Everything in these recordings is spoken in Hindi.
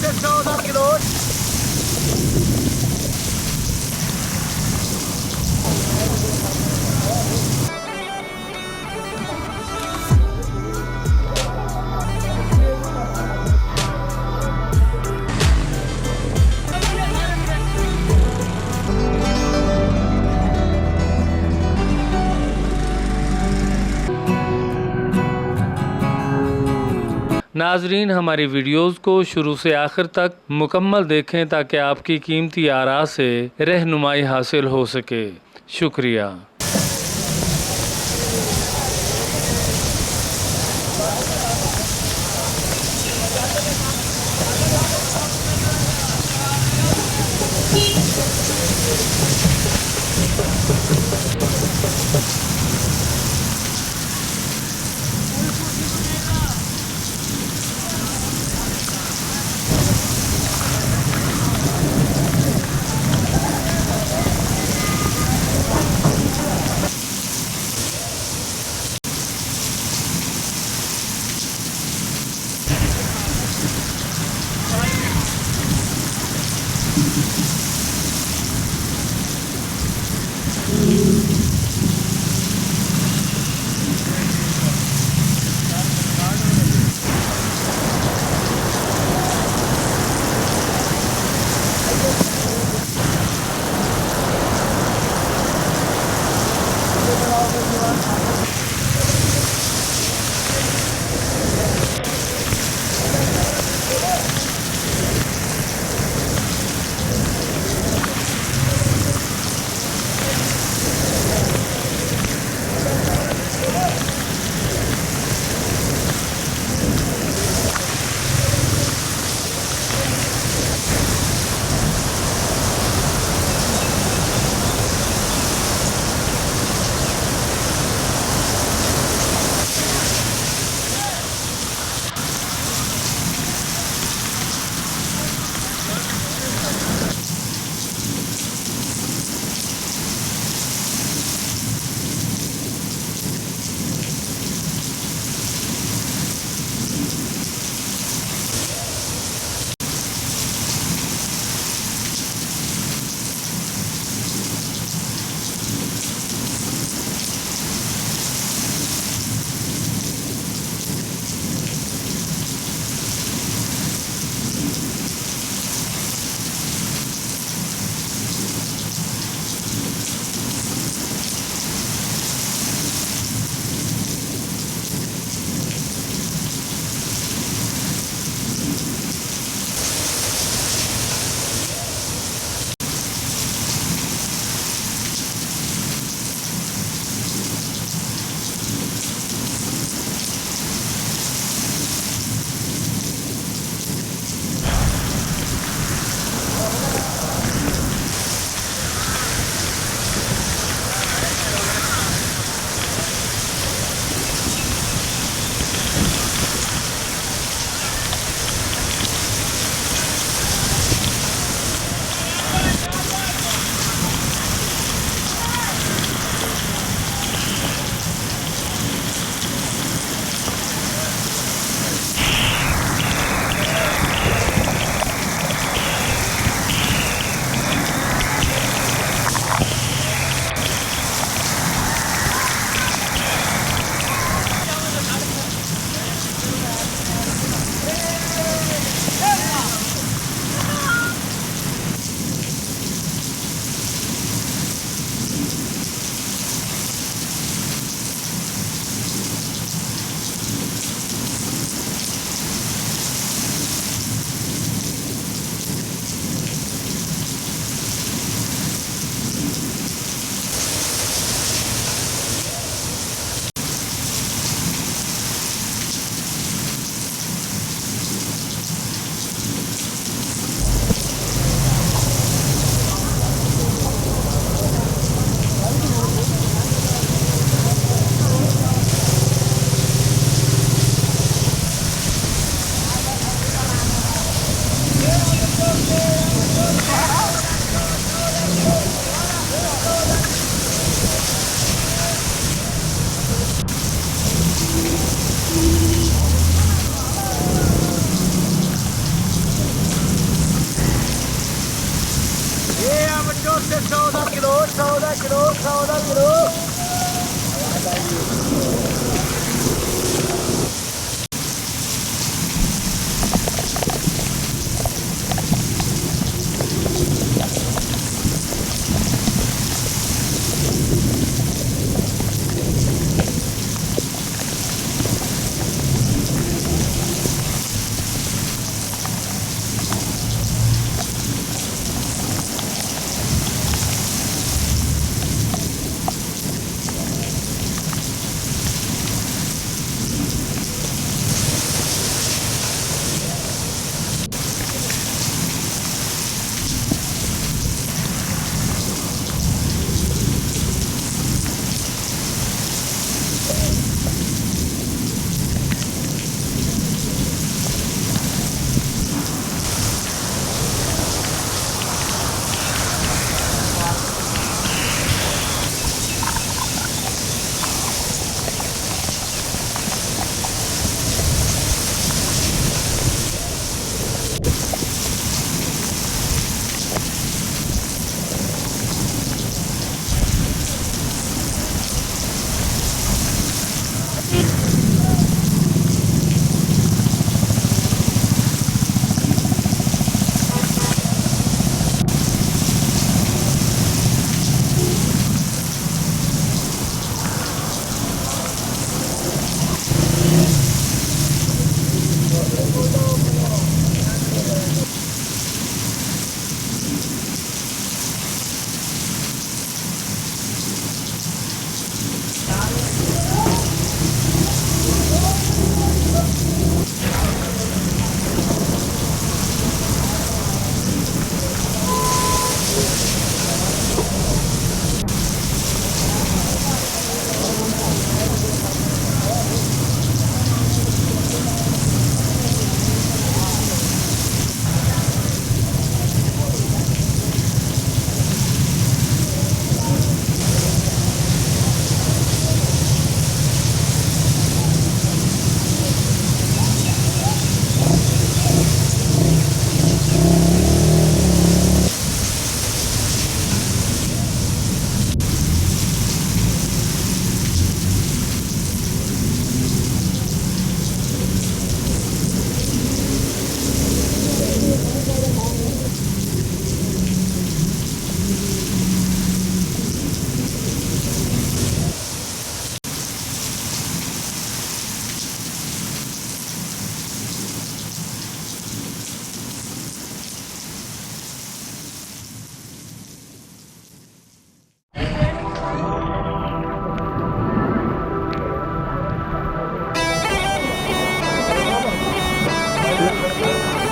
से 14 किलो। नाजरीन, हमारी वीडियोस को शुरू से आखिर तक मुकम्मल देखें ताकि आपकी कीमती आरा से रहनुमाई हासिल हो सके। शुक्रिया।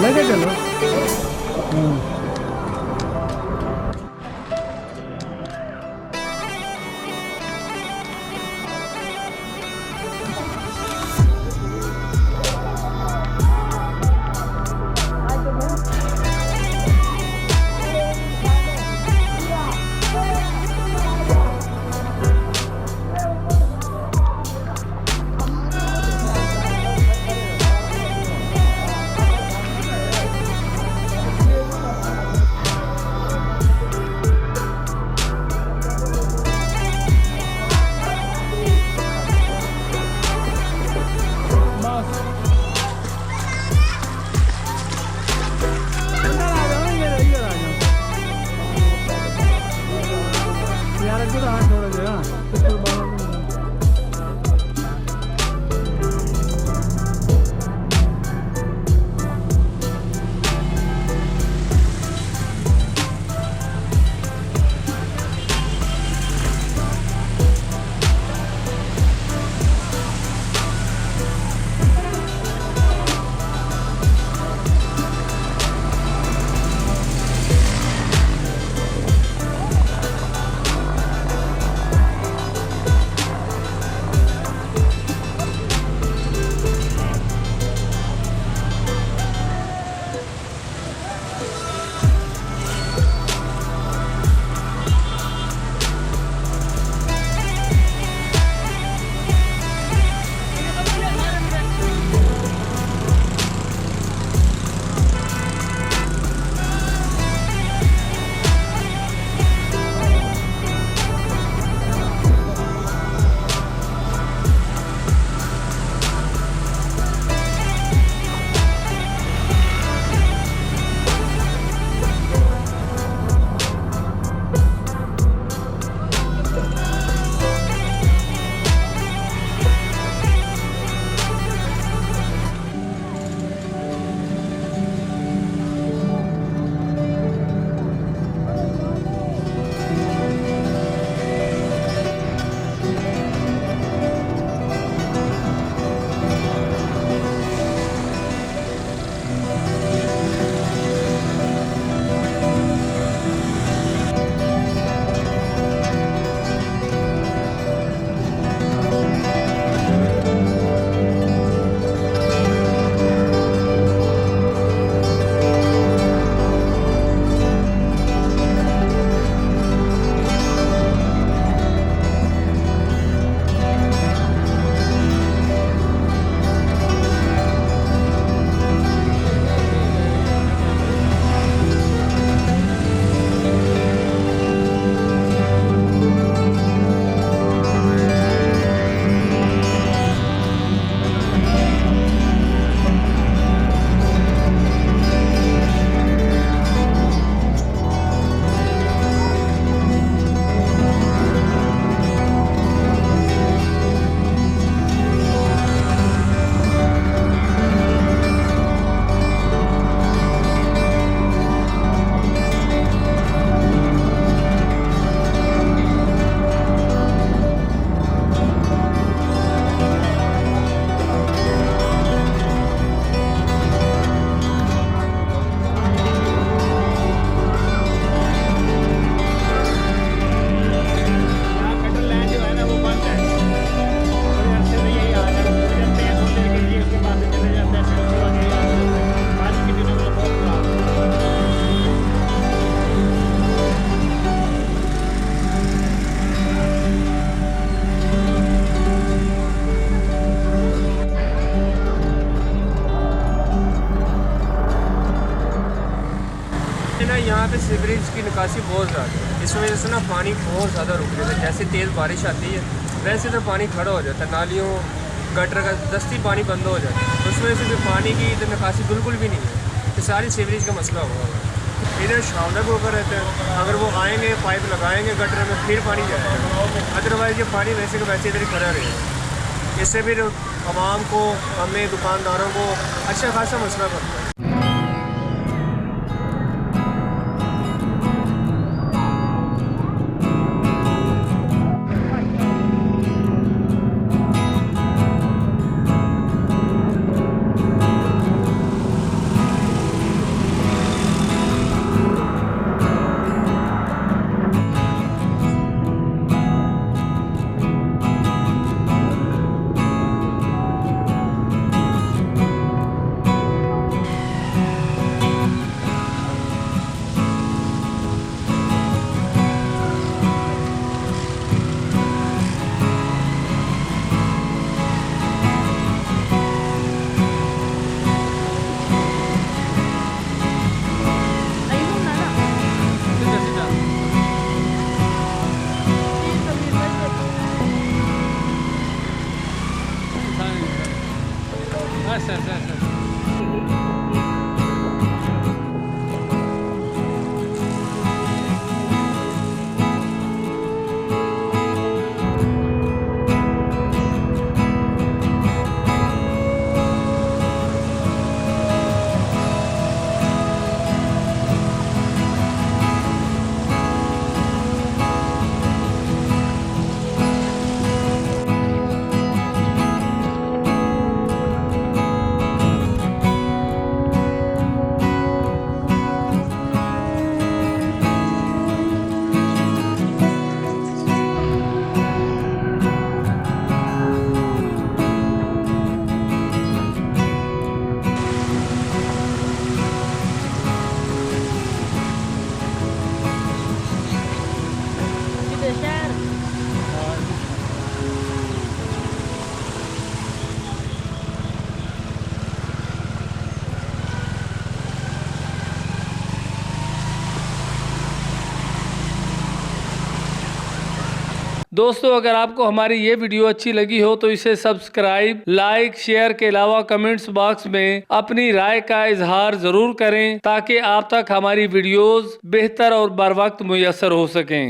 लेके चलो। ना यहाँ पे सीवरेज की निकासी बहुत ज़्यादा है, इस वजह से ना पानी बहुत ज़्यादा रुक जाता है। जैसे तेज़ बारिश आती है वैसे तो पानी खड़ा हो जाता है, नालियों गटर का दस्ती पानी बंद हो जाता है। उस वजह से फिर पानी की इधर निकासी बिल्कुल भी नहीं है, तो सारी सीवरेज का मसला हुआ है। इधर शावना के ऊपर रहते हैं, अगर वो आएंगे पाइप लगाएंगे गटर में फिर पानी जाएगा, अदरवाइज़ ये पानी वैसे का वैसे इधर ही खड़ा रहेगा। इससे फिर आवाम को, हमें दुकानदारों को अच्छा खासा मसला पड़ता है। दोस्तों, अगर आपको हमारी ये वीडियो अच्छी लगी हो तो इसे सब्सक्राइब, लाइक, शेयर के अलावा कमेंट्स बॉक्स में अपनी राय का इजहार जरूर करें ताकि आप तक हमारी वीडियोस बेहतर और बर वक्त मुयस्सर हो सकें।